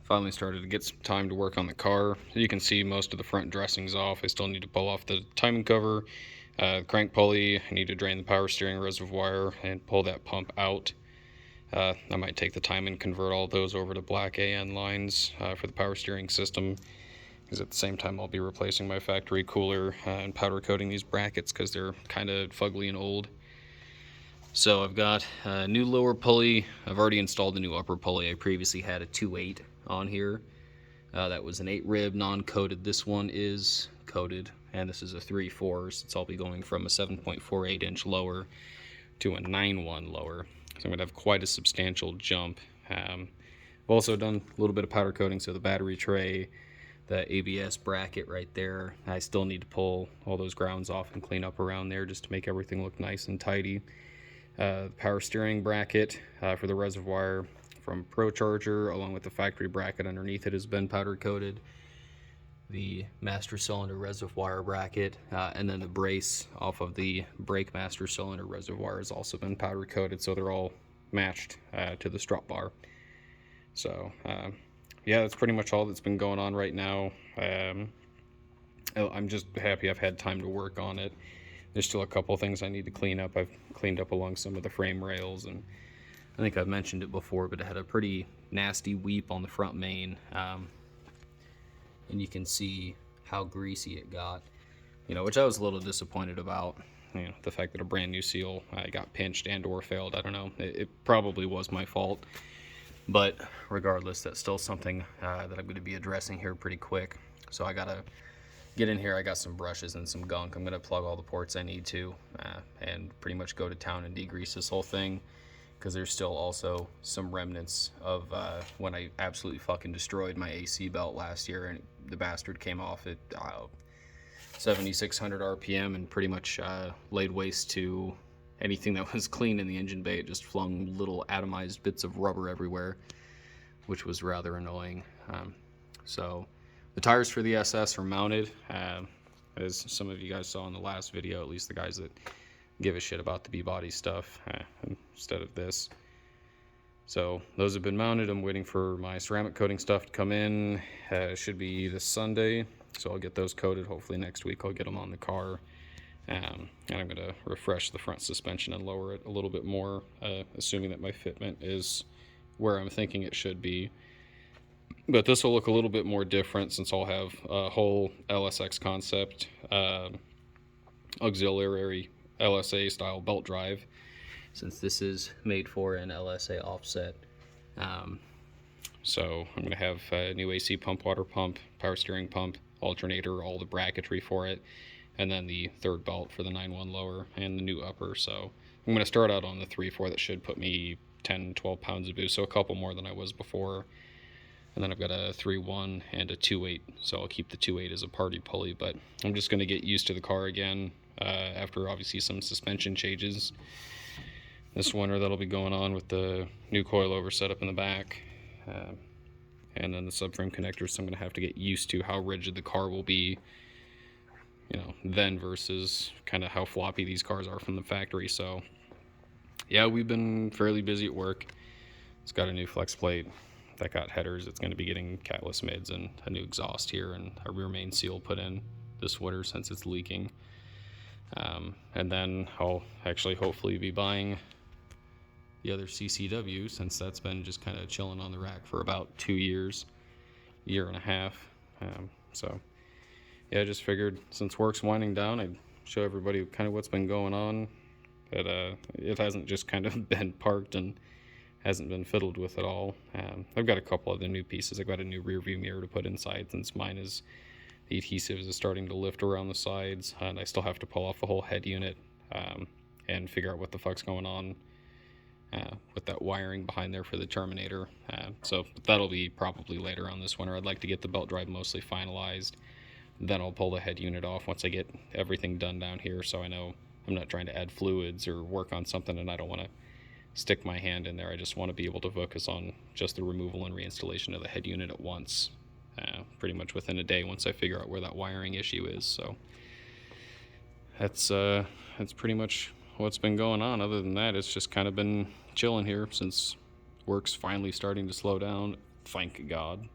Finally started to get some time to work on the car. You can see most of the front dressings off. I still need to pull off the timing cover, crank pulley. I need to drain the power steering reservoir and pull that pump out. I might take the time and convert all those over to black AN lines for the power steering system, because at the same time I'll be replacing my factory cooler and powder coating these brackets because they're kind of fugly and old. So I've got a new lower pulley. I've already installed the new upper pulley. I previously had a 2.8 on here. That was an 8 rib non-coated. This one is coated, and this is a 3/4, so I'll be going from a 7.48 inch lower to a 9.1 lower. So I'm going to have quite a substantial jump. I've also done a little bit of powder coating, so the battery tray, the ABS bracket right there, I still need to pull all those grounds off and clean up around there just to make everything look nice and tidy. Power steering bracket for the reservoir from Pro Charger, along with the factory bracket underneath it, has been powder coated. The master cylinder reservoir bracket, and then the brace off of the brake master cylinder reservoir has also been powder coated, so they're all matched to the strut bar. So yeah, that's pretty much all that's been going on right now. I'm just happy I've had time to work on it. There's still a couple things I need to clean up. I've cleaned up along some of the frame rails, and I think I've mentioned it before, but it had a pretty nasty weep on the front main. And you can see how greasy it got, which I was a little disappointed about. The fact that a brand new seal got pinched and or failed. I don't know. It probably was my fault, but regardless, that's still something that I'm going to be addressing here pretty quick. So I gotta get in here. I got some brushes and some gunk. I'm gonna plug all the ports I need to, and pretty much go to town and degrease this whole thing, because there's still also some remnants of when I absolutely fucking destroyed my AC belt last year, and the bastard came off at 7,600 RPM and pretty much laid waste to anything that was clean in the engine bay. It just flung little atomized bits of rubber everywhere, which was rather annoying. So the tires for the SS are mounted, as some of you guys saw in the last video, at least the guys that give a shit about the B-body stuff instead of this. So those have been mounted. I'm waiting for my ceramic coating stuff to come in. It should be this Sunday, so I'll get those coated. Hopefully next week I'll get them on the car. And I'm going to refresh the front suspension and lower it a little bit more, assuming that my fitment is where I'm thinking it should be. But this will look a little bit more different, since I'll have a whole LSX concept auxiliary LSA style belt drive, since this is made for an LSA offset. So I'm going to have a new AC pump, water pump, power steering pump, alternator, all the bracketry for it, and then the third belt for the 9.1 lower and the new upper. So I'm going to start out on the 3/4. That should put me 10-12 pounds of boost, so a couple more than I was before. And then I've got a 3.1 and a 2.8, so I'll keep the 2.8 as a party pulley. But I'm just going to get used to the car again after obviously some suspension changes this winter that'll be going on with the new coilover setup in the back, and then the subframe connectors. So I'm going to have to get used to how rigid the car will be, then versus kind of how floppy these cars are from the factory. So yeah, we've been fairly busy at work. It's got a new flex plate that got headers. It's going to be getting catless mids and a new exhaust here, and a rear main seal put in this winter since it's leaking. And then I'll actually hopefully be buying the other CCW, since that's been just kind of chilling on the rack for about 2 years, year and a half. So yeah, I just figured since work's winding down, I'd show everybody kind of what's been going on. That it hasn't just kind of been parked and hasn't been fiddled with at all. I've got a couple of the new pieces. I've got a new rear view mirror to put inside, since mine is, the adhesives is starting to lift around the sides, and I still have to pull off the whole head unit and figure out what the fuck's going on with that wiring behind there for the terminator. So that'll be probably later on this winter. I'd like to get the belt drive mostly finalized, then I'll pull the head unit off once I get everything done down here, so I know I'm not trying to add fluids or work on something and I don't want to stick my hand in there. I just want to be able to focus on just the removal and reinstallation of the head unit at once, pretty much within a day, once I figure out where that wiring issue is. So that's pretty much what's been going on. Other than that, it's just kind of been chilling here since work's finally starting to slow down. Thank God.